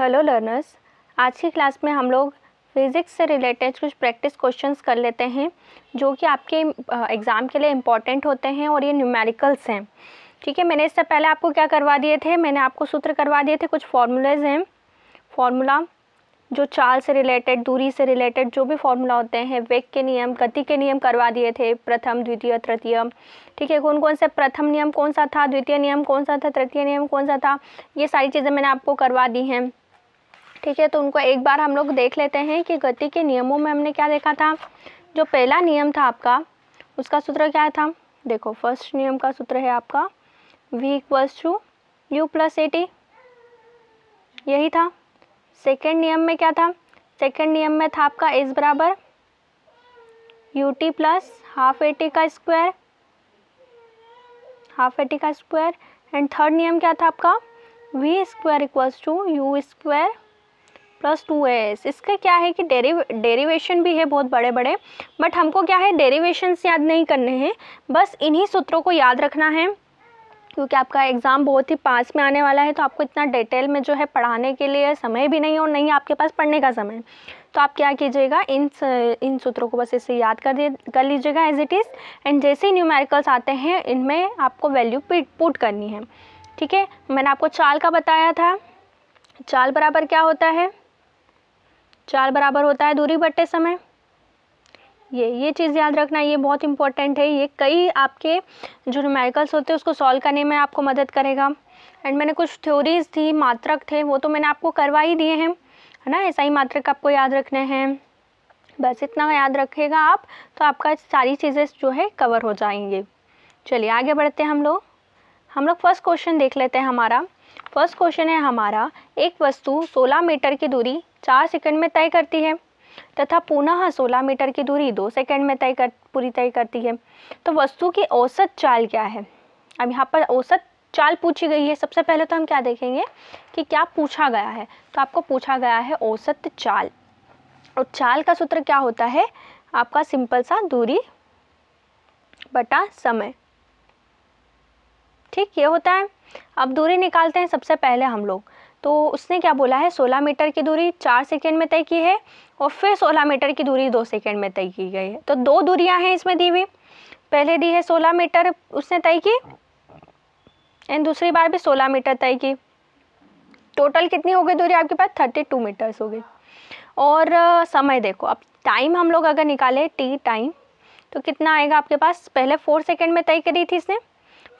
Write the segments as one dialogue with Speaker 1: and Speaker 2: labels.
Speaker 1: Hello learners, आज की class में हम लोग फिज़िक्स से रिलेटेड कुछ प्रैक्टिस क्वेश्चंस कर लेते हैं जो कि आपके एग्ज़ाम के लिए इम्पॉर्टेंट होते हैं और ये न्यूमेरिकल्स हैं। ठीक है, मैंने इससे पहले आपको क्या करवा दिए थे, मैंने आपको सूत्र करवा दिए थे, कुछ फार्मूलाज हैं, फार्मूला जो चाल से रिलेटेड, दूरी से रिलेटेड जो भी फार्मूला होते हैं, वेग के नियम, गति के नियम करवा दिए थे, प्रथम, द्वितीय, तृतीय। ठीक है, कौन कौन से प्रथम नियम कौन सा था, द्वितीय नियम कौन सा था, तृतीय नियम कौन सा था, ये सारी चीज़ें मैंने आपको करवा दी हैं। ठीक है, तो उनको एक बार हम लोग देख लेते हैं कि गति के नियमों में हमने क्या देखा था। जो पहला नियम था आपका, उसका सूत्र क्या था। देखो, फर्स्ट नियम का सूत्र है आपका v equals to u plus a t, यही था। सेकेंड नियम में क्या था, सेकेंड नियम में था आपका s बराबर u t plus half a t का स्क्वायर, हाफ ए टी का स्क्वायर। एंड थर्ड नियम क्या था आपका, v square equals to u square plus 2as। इसका क्या है कि डेरिवेशन भी है बहुत बड़े बड़े, बट हमको क्या है, डेरिवेशंस याद नहीं करने हैं, बस इन्हीं सूत्रों को याद रखना है, क्योंकि आपका एग्ज़ाम बहुत ही पास में आने वाला है। तो आपको इतना डिटेल में जो है पढ़ाने के लिए समय भी नहीं और नहीं आपके पास पढ़ने का समय। तो आप क्या कीजिएगा, इन सूत्रों को बस इसे याद कर लीजिएगा एज इट इज़। एंड जैसे ही न्यूमेरिकल्स आते हैं, इनमें आपको वैल्यू पुट करनी है। ठीक है, मैंने आपको चाल का बताया था, चाल बराबर क्या होता है, चाल बराबर होता है दूरी बट्टे समय। ये चीज़ याद रखना, ये बहुत इंपॉर्टेंट है। ये कई आपके जो न्यूमेरिकल्स होते हैं उसको सॉल्व करने में आपको मदद करेगा। एंड मैंने कुछ थ्योरीज थी, मात्रक थे, वो तो मैंने आपको करवा ही दिए हैं, है ना। ऐसा ही मात्रक आपको याद रखने हैं, बस इतना याद रखेगा आप, तो आपका सारी चीज़ें जो है कवर हो जाएंगे। चलिए आगे बढ़ते हैं हम लोग फर्स्ट क्वेश्चन देख लेते हैं। हमारा फर्स्ट क्वेश्चन है हमारा, एक वस्तु 16 मीटर की दूरी 4 सेकंड में तय करती है तथा पुनः 16 मीटर की दूरी 2 सेकंड में पूरी तय करती है, तो वस्तु की औसत चाल क्या है। अब यहाँ पर औसत चाल पूछी गई है। सबसे पहले तो हम क्या देखेंगे कि क्या पूछा गया है। तो आपको पूछा गया है औसत चाल, और चाल का सूत्र क्या होता है आपका, सिंपल सा दूरी बटा समय। ठीक, ये होता है। अब दूरी निकालते हैं सबसे पहले हम लोग। तो उसने क्या बोला है, 16 मीटर की दूरी 4 सेकंड में तय की है, और फिर 16 मीटर की दूरी 2 सेकंड में तय की गई है। तो दो दूरियां हैं इसमें दी हुई, पहले दी है 16 मीटर उसने तय की, एंड दूसरी बार भी 16 मीटर तय की। टोटल कितनी हो गई दूरी आपके पास, 32 मीटर्स हो गई। और समय देखो, अब टाइम हम लोग अगर निकाले टी टाइम, तो कितना आएगा आपके पास, पहले 4 सेकेंड में तय करी थी इसने,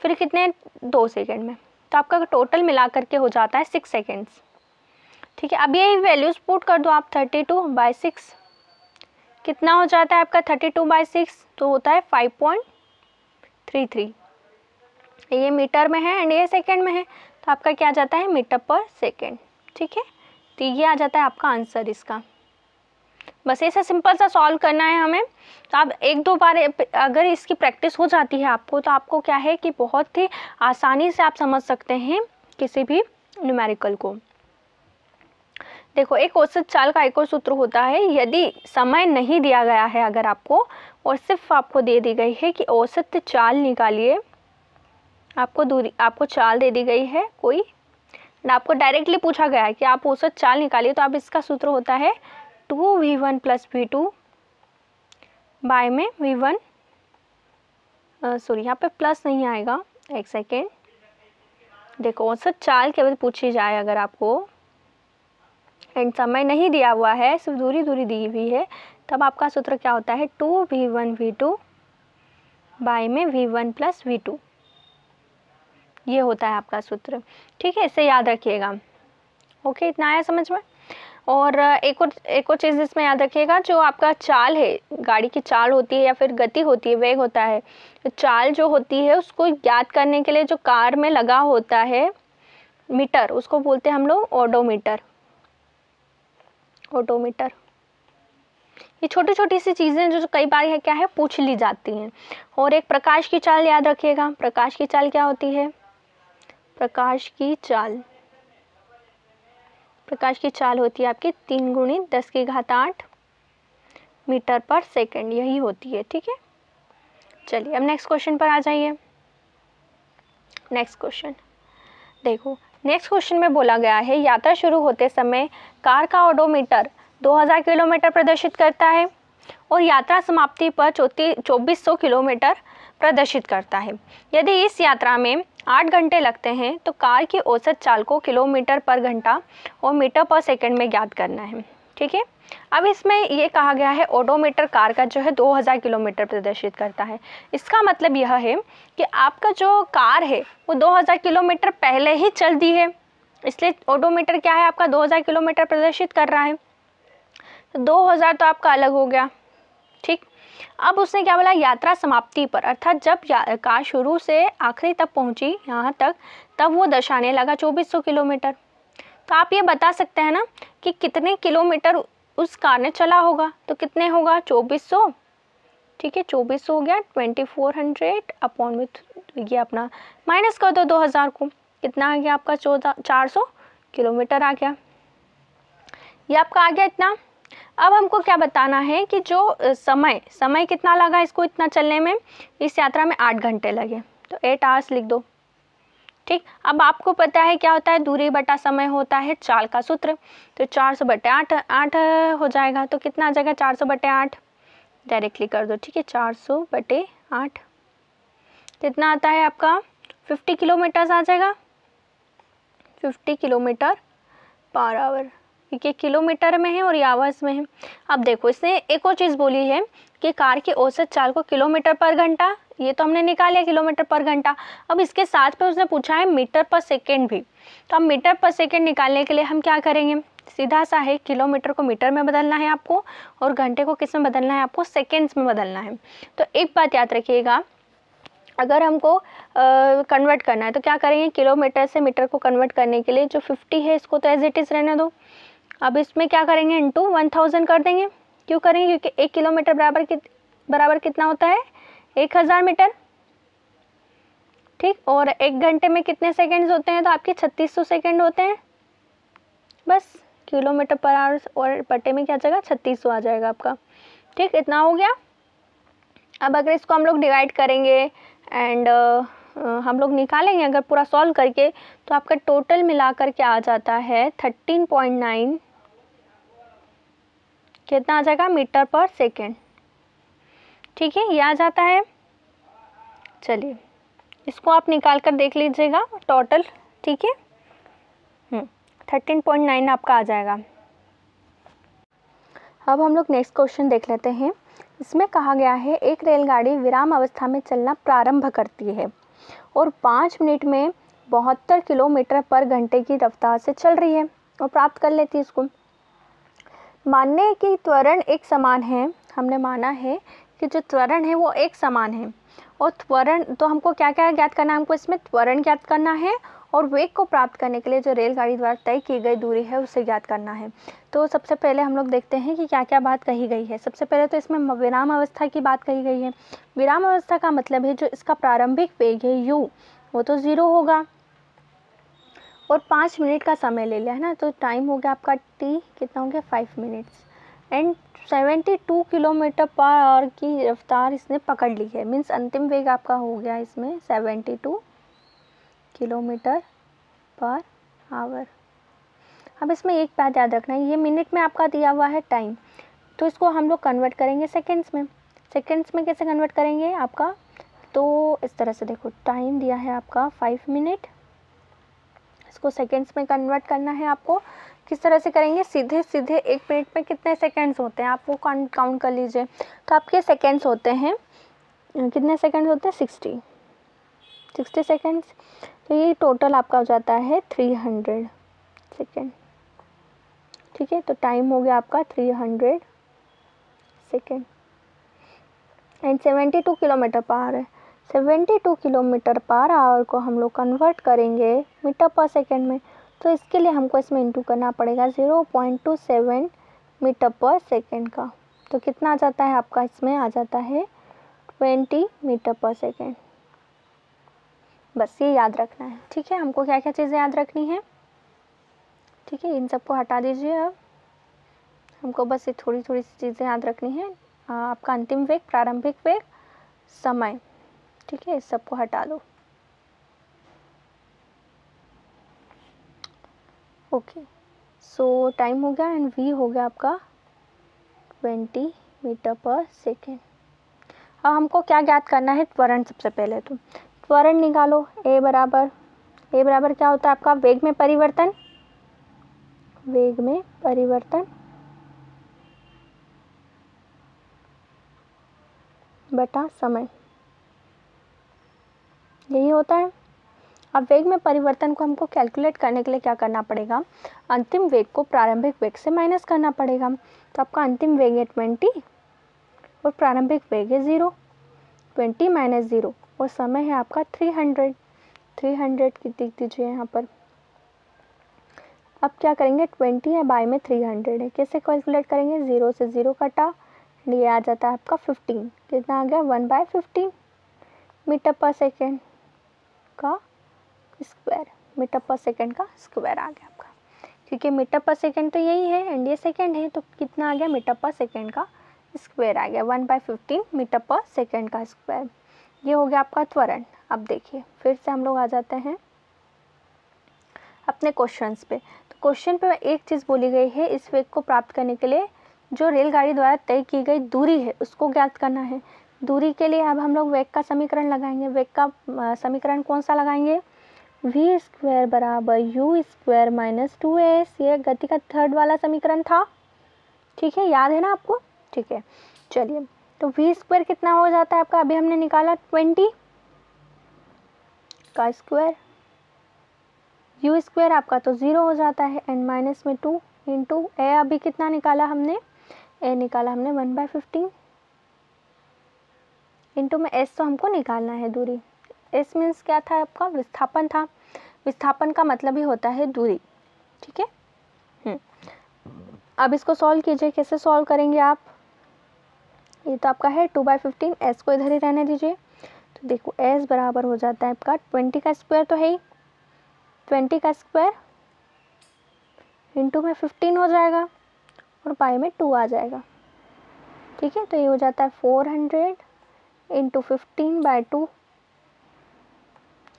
Speaker 1: फिर कितने 2 सेकेंड में, तो आपका टोटल मिला करके हो जाता है 6 सेकेंड्स। ठीक है, अब ये वैल्यूज पुट कर दो आप, 32/6 कितना हो जाता है आपका, 32/6 तो होता है 5.33। ये मीटर में है एंड ये सेकेंड में है, तो आपका क्या आ जाता है, मीटर पर सेकेंड। ठीक है, तो ये आ जाता है आपका आंसर इसका। बस ऐसा सिंपल सा सॉल्व करना है हमें। तो आप एक दो बार अगर इसकी प्रैक्टिस हो जाती है आपको, तो आपको क्या है कि बहुत ही आसानी से आप समझ सकते हैं किसी भी न्यूमेरिकल को। देखो, एक औसत चाल का एक और सूत्र होता है, यदि समय नहीं दिया गया है अगर आपको, और सिर्फ आपको दे दी गई है कि औसत चाल निकालिए, आपको चाल दे दी गई है कोई, आपको डायरेक्टली पूछा गया है कि आप औसत चाल निकालिए, तो आप इसका सूत्र होता है 2v1 प्लस v2 बाय में v1, सॉरी यहाँ पे प्लस नहीं आएगा, एक सेकेंड। देखो, औसत चाल केवल पूछी जाए अगर आपको, एंड समय नहीं दिया हुआ है, सिर्फ दूरी दी हुई है, तब आपका सूत्र क्या होता है, 2v1 v2 बाय में v1 प्लस v2, ये होता है आपका सूत्र। ठीक है, इसे याद रखिएगा। ओके, इतना आया समझ में। और एक और चीज़ इसमें याद रखिएगा, जो आपका चाल है, गाड़ी की चाल होती है या फिर गति होती है, वेग होता है, तो चाल जो होती है उसको ज्ञात करने के लिए जो कार में लगा होता है मीटर, उसको बोलते हैं हम लोग ओडोमीटर। ओडोमीटर, ये छोटी छोटी सी चीज़ें जो कई बार है क्या है, पूछ ली जाती हैं। और एक प्रकाश की चाल याद रखिएगा। प्रकाश की चाल क्या होती है, प्रकाश की चाल होती है आपकी 3 × 10⁸ मीटर पर सेकंड, यही होती है। ठीक है, चलिए अब नेक्स्ट क्वेश्चन पर आ जाइए। नेक्स्ट क्वेश्चन देखो, नेक्स्ट क्वेश्चन में बोला गया है यात्रा शुरू होते समय कार का ओडोमीटर 2000 किलोमीटर प्रदर्शित करता है और यात्रा समाप्ति पर 2400 किलोमीटर प्रदर्शित करता है। यदि इस यात्रा में 8 घंटे लगते हैं तो कार की औसत चाल को किलोमीटर पर घंटा और मीटर पर सेकंड में ज्ञात करना है। ठीक है, अब इसमें ये कहा गया है ओडोमीटर कार का जो है 2000 किलोमीटर प्रदर्शित करता है। इसका मतलब यह है कि आपका जो कार है वो 2000 किलोमीटर पहले ही चल दी है, इसलिए ओडोमीटर क्या है आपका 2000 किलोमीटर प्रदर्शित कर रहा है। तो 2000 तो आपका अलग हो गया। ठीक, अब उसने क्या बोला, यात्रा समाप्ति पर, अर्थात जब कार शुरू से आखिरी तक पहुंची यहाँ तक, तब वो दर्शाने लगा 2400 किलोमीटर। तो आप ये बता सकते हैं ना कि कितने किलोमीटर उस कार ने चला होगा, तो कितने होगा 2400। ठीक है, 2400 हो गया, 2400 अपॉन विथ ये अपना माइनस कर दो 2000 को, कितना आ गया आपका 400 किलोमीटर आ गया। ये आपका आ गया इतना। अब हमको क्या बताना है कि जो समय कितना लगा इसको इतना चलने में, इस यात्रा में 8 घंटे लगे, तो 8 आवर्स लिख दो। ठीक, अब आपको पता है क्या होता है, दूरी बटा समय होता है चाल का सूत्र, तो 400/8 हो जाएगा। तो कितना आ जाएगा 400/8, डायरेक्टली कर दो। ठीक है, 400/8 कितना आता है आपका 50 किलोमीटर आ जाएगा, 50 किलोमीटर पर आवर। ठीक है, किलोमीटर में है और ये आवर्स में है। अब देखो इसने एक और चीज़ बोली है कि कार की औसत चाल को किलोमीटर पर घंटा, ये तो हमने निकाला किलोमीटर पर घंटा। अब इसके साथ में उसने पूछा है मीटर पर सेकेंड भी, तो अब मीटर पर सेकेंड निकालने के लिए हम क्या करेंगे, सीधा सा है, किलोमीटर को मीटर में बदलना है आपको और घंटे को किस में बदलना है आपको, सेकेंड्स में बदलना है। तो एक बात याद रखिएगा, अगर हमको कन्वर्ट करना है तो क्या करेंगे, किलोमीटर से मीटर को कन्वर्ट करने के लिए जो 50 है इसको तो एज इट इज़ रहने दो। अब इसमें क्या करेंगे, इंटू 1000 कर देंगे। क्यों करेंगे, क्योंकि 1 किलोमीटर बराबर कितना होता है 1000 मीटर। ठीक, और 1 घंटे में कितने सेकंड्स होते हैं, तो आपके 3600 सेकंड होते हैं। बस किलोमीटर पर आवर और बटे में क्या जाएगा 3600 आ जाएगा आपका। ठीक, इतना हो गया। अब अगर इसको हम लोग डिवाइड करेंगे एंड हम लोग निकालेंगे अगर पूरा सॉल्व करके, तो आपका टोटल मिला करके आ जाता है 13.9, कितना आ जाएगा मीटर पर सेकेंड। ठीक है, ये आ जाता है। चलिए इसको आप निकाल कर देख लीजिएगा टोटल। ठीक है, 13.9 आपका आ जाएगा। अब हम लोग नेक्स्ट क्वेश्चन देख लेते हैं। इसमें कहा गया है एक रेलगाड़ी विराम अवस्था में चलना प्रारंभ करती है और 5 मिनट में 72 किलोमीटर पर घंटे की रफ्तार से चल रही है और प्राप्त कर लेती है इसको। मानने कि त्वरण एक समान है, हमने माना है कि जो त्वरण है वो एक समान है, और त्वरण तो हमको क्या क्या ज्ञात करना है, हमको इसमें त्वरण ज्ञात करना है और वेग को प्राप्त करने के लिए जो रेलगाड़ी द्वारा तय की गई दूरी है उसे ज्ञात करना है। तो सबसे पहले हम लोग देखते हैं कि क्या क्या बात कही गई है। सबसे पहले तो इसमें विराम अवस्था की बात कही गई है। विराम अवस्था का मतलब है जो इसका प्रारंभिक वेग है u, वो तो 0 होगा और 5 मिनट का समय ले लिया है ना, तो टाइम हो गया आपका t, कितना हो गया 5 minutes, and 72 kilometre per hour की रफ्तार इसने पकड़ ली है। मीन्स अंतिम वेग आपका हो गया इसमें 72 किलोमीटर पर आवर। अब इसमें एक बात याद रखना है, ये मिनट में आपका दिया हुआ है टाइम, तो इसको हम लोग कन्वर्ट करेंगे सेकंड्स में। सेकंड्स में कैसे कन्वर्ट करेंगे आपका, तो इस तरह से देखो, टाइम दिया है आपका 5 मिनट, इसको सेकंड्स में कन्वर्ट करना है आपको। किस तरह से करेंगे, सीधे सीधे 1 मिनट में कितने सेकंड्स होते हैं आप वो काउंट कर लीजिए। तो आपके सेकंड्स होते हैं, कितने सेकंड्स होते हैं 60 सेकंड्स, तो ये टोटल आपका हो जाता है 300 सेकंड। ठीक है, तो टाइम हो गया आपका 300 second and 72 kilometre per hour है। 72 किलोमीटर पर आवर को हम लोग कन्वर्ट करेंगे मीटर पर सेकंड में, तो इसके लिए हमको इसमें इंटू करना पड़ेगा 0.27 मीटर पर सेकंड का। तो कितना आ जाता है आपका, इसमें आ जाता है 20 मीटर पर सेकंड। बस ये याद रखना है। ठीक है, हमको क्या क्या चीज़ें याद रखनी है। ठीक है, इन सबको हटा दीजिए। अब हमको बस ये थोड़ी थोड़ी सी चीज़ें याद रखनी है। आपका अंतिम वेग, प्रारंभिक वेग, समय। ठीक है, इस सबको हटा दो। ओके, सो टाइम हो गया एंड v हो गया आपका 20 मीटर पर सेकेंड। अब हमको क्या ज्ञात करना है, त्वरण। सबसे पहले तो त्वरण निकालो। a बराबर क्या होता है आपका, वेग में परिवर्तन, वेग में परिवर्तन बटा समय, यही होता है। अब वेग में परिवर्तन को हमको कैलकुलेट करने के लिए क्या करना पड़ेगा, अंतिम वेग को प्रारंभिक वेग से माइनस करना पड़ेगा। तो आपका अंतिम वेग है 20 और प्रारंभिक वेग है 0। 20 माइनस 0 और समय है आपका 300 की लिख दीजिए यहाँ पर। अब क्या करेंगे, 20 है बाय में 300 है, कैसे कैलकुलेट करेंगे, 0 से 0 कटा, ये आ जाता है आपका 15। कितना आ गया, 1/15 मीटर पर सेकेंड का स्क्वायर, मीटर पर सेकेंड का स्क्वायर आ गया आपका, क्योंकि मीटर पर सेकेंड तो यही है एंड ये सेकेंड है, तो कितना आ गया, मीटर पर सेकेंड का स्क्वायर आ गया, 1/15 मीटर पर सेकेंड का स्क्वायर। ये हो गया आपका त्वरण। अब देखिए फिर से हम लोग आ जाते हैं अपने क्वेश्चंस पे। तो क्वेश्चन पे एक चीज़ बोली गई है, इस वेग को प्राप्त करने के लिए जो रेलगाड़ी द्वारा तय की गई दूरी है उसको ज्ञात करना है। दूरी के लिए अब हम लोग वेग का समीकरण लगाएंगे। वेग का समीकरण कौन सा लगाएंगे, v स्क्वायर बराबर u स्क्वायर माइनस 2as, ये गति का थर्ड वाला समीकरण था, ठीक है, याद है ना आपको, ठीक है। चलिए, तो v स्क्वायर कितना हो जाता है आपका, अभी हमने निकाला 20 का स्क्वायर, u स्क्वायर आपका तो 0 हो जाता है एंड माइनस में 2 इंटू ए, अभी कितना निकाला हमने, a निकाला हमने 1/15 इंटू में s, तो हमको निकालना है दूरी। s मीन्स क्या था आपका, विस्थापन था। विस्थापन का मतलब ही होता है दूरी, ठीक है। अब इसको सॉल्व कीजिए, कैसे सॉल्व करेंगे आप, ये तो आपका है 2/15, s को इधर ही रहने दीजिए। तो देखो s बराबर हो जाता है आपका 20 का स्क्वायर तो है ही, 20 का स्क्वायर इंटू में 15 हो जाएगा और पाई में 2 आ जाएगा, ठीक है। तो ये हो जाता है 400 इंटू 15/2,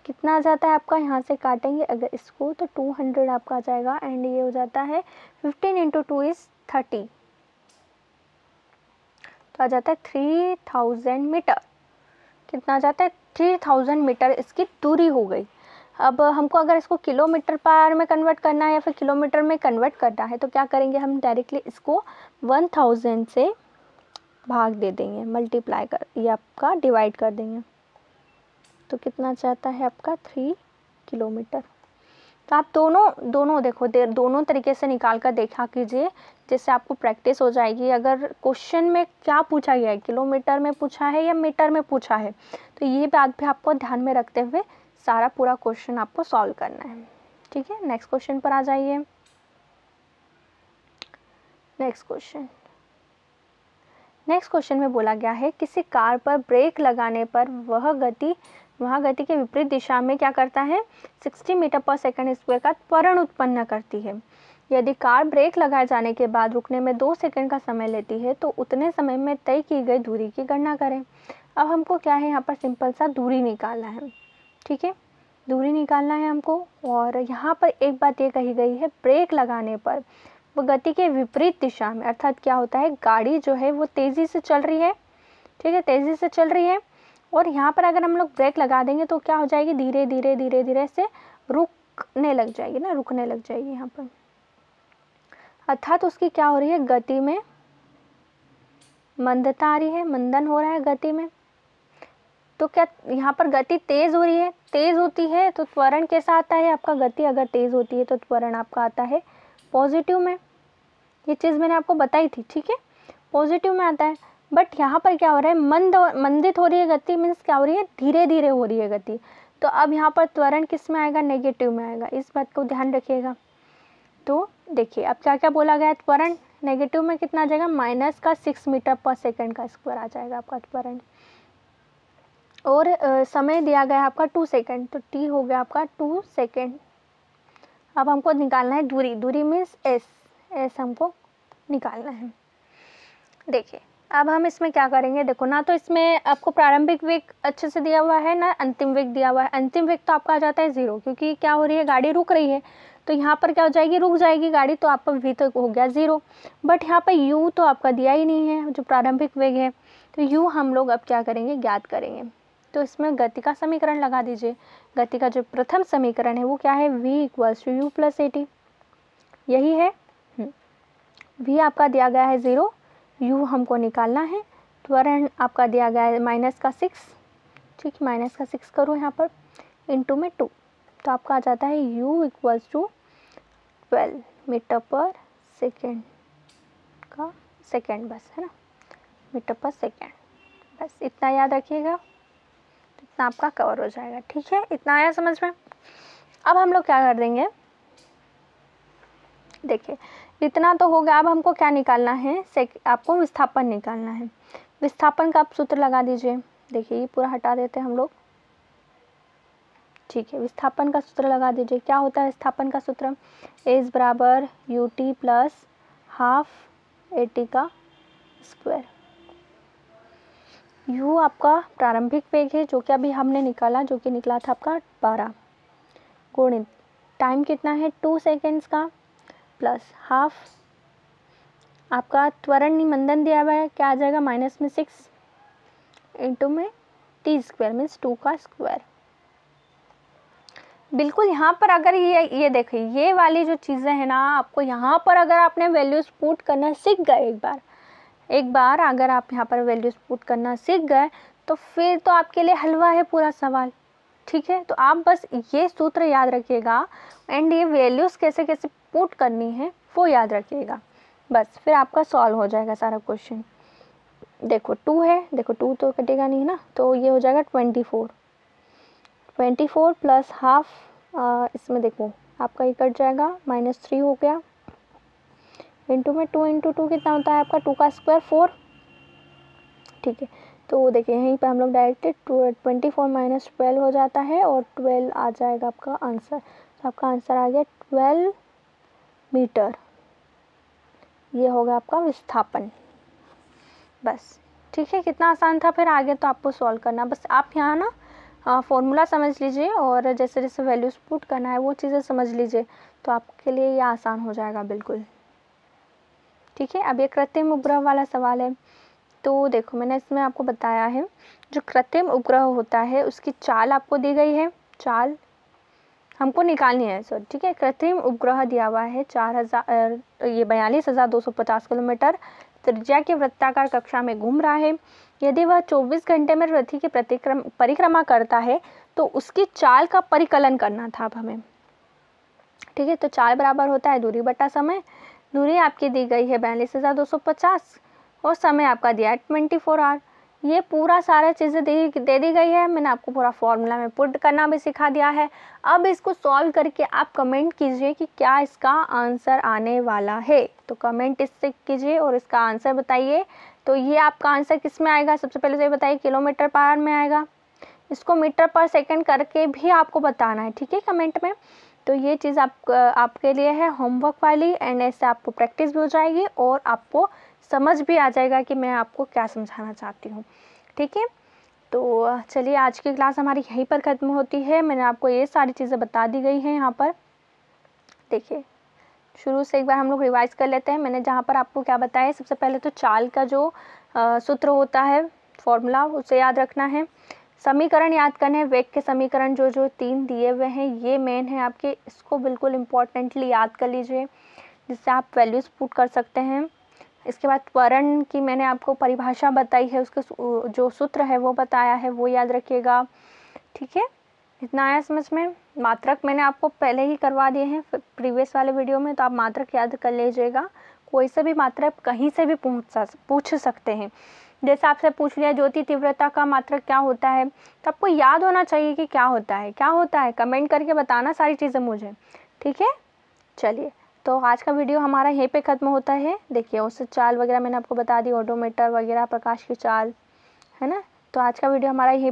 Speaker 1: कितना आ जाता है आपका, यहाँ से काटेंगे अगर इसको तो 200 आपका आ जाएगा एंड ये हो जाता है 15 इंटू 2 इज 30, तो आ जाता है 3000 मीटर। कितना आ जाता है, 3000 मीटर इसकी दूरी हो गई। अब हमको अगर इसको किलोमीटर पर में कन्वर्ट करना है या फिर किलोमीटर में कन्वर्ट करना है तो क्या करेंगे, हम डायरेक्टली इसको 1000 से भाग दे देंगे, मल्टीप्लाई कर, ये आपका डिवाइड कर देंगे, तो कितना चाहता है आपका 3 किलोमीटर। तो आप दोनों देखो दोनों तरीके से निकाल कर देखा कीजिए, जिससे आपको प्रैक्टिस हो जाएगी। अगर क्वेश्चन में क्या पूछा गया है, किलोमीटर में पूछा है या मीटर में पूछा है, तो ये बात भी आपको ध्यान में रखते हुए सारा पूरा क्वेश्चन आपको सॉल्व करना है, ठीक है। नेक्स्ट क्वेश्चन पर आ जाइए। नेक्स्ट क्वेश्चन में बोला गया है, किसी कार पर ब्रेक लगाने पर वह गति के विपरीत दिशा में क्या करता है, 60 मीटर पर सेकंड स्क्वायर का त्वरण उत्पन्न करती है। यदि कार ब्रेक लगाए जाने के बाद रुकने में 2 सेकंड का समय लेती है तो उतने समय में तय की गई दूरी की गणना करें। अब हमको क्या है, यहाँ पर सिंपल सा दूरी निकालना है, ठीक है, दूरी निकालना है हमको। और यहाँ पर एक बात ये कही गई है, ब्रेक लगाने पर वो गति के विपरीत दिशा में, अर्थात क्या होता है, गाड़ी जो है वो तेज़ी से चल रही है, ठीक है, तेज़ी से चल रही है, और यहाँ पर अगर हम लोग ब्रेक लगा देंगे तो क्या हो जाएगी, धीरे धीरे से रुकने लग जाएगी ना, रुकने लग जाएगी यहाँ पर, अर्थात उसकी क्या हो रही है, गति में मंदता आ रही है, मंदन हो रहा है गति में। तो क्या यहाँ पर गति तेज़ हो रही है, तेज़ होती है तो त्वरण कैसा आता है आपका, गति अगर तेज़ होती है तो त्वरण आपका आता है पॉजिटिव में, ये चीज़ मैंने आपको बताई थी, ठीक है, पॉजिटिव में आता है। बट यहाँ पर क्या हो रहा है, मंदित हो रही है गति, मीन्स क्या हो रही है, धीरे धीरे हो रही है गति। तो अब यहाँ पर त्वरण किस में आएगा, नेगेटिव में आएगा, इस बात को ध्यान रखिएगा। तो देखिए अब क्या क्या बोला गया है, त्वरण नेगेटिव में कितना आ जाएगा, -6 मीटर पर सेकंड का स्क्वायर आ जाएगा आपका त्वरण। और समय दिया गया है आपका 2 सेकंड, तो t हो गया आपका 2 सेकंड। अब हमको निकालना है दूरी मीन्स s हमको निकालना है। देखिए अब हम इसमें क्या करेंगे, देखो ना तो इसमें आपको प्रारंभिक वेग अच्छे से दिया हुआ है ना अंतिम वेग दिया हुआ है। अंतिम वेग तो आपका आ जाता है 0, क्योंकि क्या हो रही है, गाड़ी रुक रही है, तो यहाँ पर क्या हो जाएगी, रुक जाएगी गाड़ी, तो आपका v तो हो गया 0। बट यहाँ पर u तो आपका दिया ही नहीं है, जो प्रारंभिक वेग है, तो u हम लोग अब क्या करेंगे, ज्ञात करेंगे। तो इसमें गति का समीकरण लगा दीजिए। गति का जो प्रथम समीकरण है वो क्या है, v = u + at, यही है। v आपका दिया गया है 0, u हमको निकालना है। त्वरण आपका दिया गया है -6, ठीक, -6 करो यहाँ पर, इंटू में 2, तो आपका आ जाता है u = 12 मीटर/सेकेंड का सेकेंड, बस है ना, मीटर/सेकेंड, बस इतना याद रखिएगा, इतना आपका कवर हो जाएगा। ठीक है, इतना आया समझ में। अब हम लोग क्या कर देंगे, देखिए इतना तो हो गया। अब हमको क्या निकालना है, आपको विस्थापन निकालना है। विस्थापन का आप सूत्र लगा दीजिए। देखिए ये पूरा हटा देते हैं हम लोग, ठीक है। विस्थापन का सूत्र लगा दीजिए। क्या होता है विस्थापन का सूत्र, H = ut + ½ at का स्क्वायर। u आपका प्रारंभिक वेग है जो कि अभी हमने निकाला, जो कि निकला था आपका 12, गुणित टाइम कितना है 2 सेकेंड्स का, प्लस हाफ आपका त्वरण निमंदन दिया हुआ है, क्या आ जाएगा, -6 इंटू में t² मीन्स 2 का स्क्वायर। बिल्कुल यहाँ पर अगर ये देखिए, ये वाली जो चीज़ें हैं ना, आपको यहाँ पर अगर आपने वैल्यूज पुट करना सीख गए, एक बार अगर आप यहाँ पर वैल्यूज पुट करना सीख गए, तो फिर तो आपके लिए हलवा है पूरा सवाल। ठीक है, तो आप बस ये सूत्र याद रखिएगा एंड ये वैल्यूज़ कैसे कैसे पुट करनी है वो याद रखिएगा, बस फिर आपका सॉल्व हो जाएगा सारा क्वेश्चन। देखो 2 है, देखो 2 तो कटेगा नहीं ना, तो ये हो जाएगा 24 प्लस हाफ, इसमें देखो आपका ये कट जाएगा, -3 हो गया, इंटू में 2 इंटू 2 कितना होता है आपका 2 का स्क्वायर 4। ठीक है, तो देखिए यहीं पे हम लोग डायरेक्ट 24 - 12 हो जाता है और 12 आ जाएगा आपका आंसर। तो आपका आंसर आ गया 12 मीटर। ये होगा आपका विस्थापन, बस। ठीक है, कितना आसान था। फिर आगे तो आपको सॉल्व करना, बस आप यहाँ ना फॉर्मूला समझ लीजिए और जैसे जैसे वैल्यूज पुट करना है वो चीज़ें समझ लीजिए, तो आपके लिए ये आसान हो जाएगा बिल्कुल। ठीक है, अब ये कृत्रिम उपग्रह वाला सवाल है। तो देखो मैंने इसमें आपको बताया है, जो कृत्रिम उपग्रह होता है उसकी चाल आपको दी गई है, चाल हमको निकालनी है सर। ठीक है, कृत्रिम उपग्रह दिया हुआ है 42,250 किलोमीटर त्रिज्या के वृत्ताकार कक्षा में घूम रहा है। यदि वह 24 घंटे में पृथ्वी की परिक्रमा करता है तो उसकी चाल का परिकलन करना था अब हमें। ठीक है, तो चाल बराबर होता है दूरी बटा समय। दूरी आपकी दी गई है 42,250 और समय आपका दिया है 24 आवर। ये पूरा सारा चीज़ें दे दी गई है, मैंने आपको पूरा फॉर्मूला में पुट करना भी सिखा दिया है। अब इसको सॉल्व करके आप कमेंट कीजिए कि क्या इसका आंसर आने वाला है, तो कमेंट इससे कीजिए और इसका आंसर बताइए। तो ये आपका आंसर किस में आएगा, सबसे पहले तो ये बताइए किलोमीटर पर आवर में आएगा, इसको मीटर/सेकंड करके भी आपको बताना है। ठीक है, कमेंट में। तो ये चीज़ आपके लिए है होमवर्क वाली, एंड ऐसे आपको प्रैक्टिस भी हो जाएगी और आपको समझ भी आ जाएगा कि मैं आपको क्या समझाना चाहती हूँ। ठीक है, तो चलिए आज की क्लास हमारी यहीं पर ख़त्म होती है। मैंने आपको ये सारी चीज़ें बता दी गई हैं यहाँ पर। देखिए शुरू से एक बार हम लोग रिवाइज कर लेते हैं। मैंने जहाँ पर आपको क्या बताया, सबसे पहले तो चाल का जो सूत्र होता है, फॉर्मूला, उसे याद रखना है। समीकरण याद करने हैं, वेग के समीकरण जो 3 दिए हुए हैं ये मेन है आपके, इसको बिल्कुल इम्पोर्टेंटली याद कर लीजिए जिससे आप वैल्यूज़ पुट कर सकते हैं। इसके बाद त्वरण की मैंने आपको परिभाषा बताई है, उसके जो सूत्र है वो बताया है, वो याद रखिएगा। ठीक है, इतना आया समझ में। मात्रक मैंने आपको पहले ही करवा दिए हैं प्रीवियस वाले वीडियो में, तो आप मात्रक याद कर लीजिएगा। कोई से भी मात्रक कहीं से भी पूछ सकते हैं। जैसे आपसे पूछ लिया ज्योति तीव्रता का मात्रक क्या होता है, तो आपको याद होना चाहिए कि क्या होता है, कमेंट करके बताना सारी चीज़ें मुझे। ठीक है, चलिए तो आज का वीडियो हमारा यहीं पे ख़त्म होता है। देखिए उससे चाल वगैरह मैंने आपको बता दी, ओडोमीटर वगैरह, प्रकाश की चाल, है ना। तो आज का वीडियो हमारा यहीं पर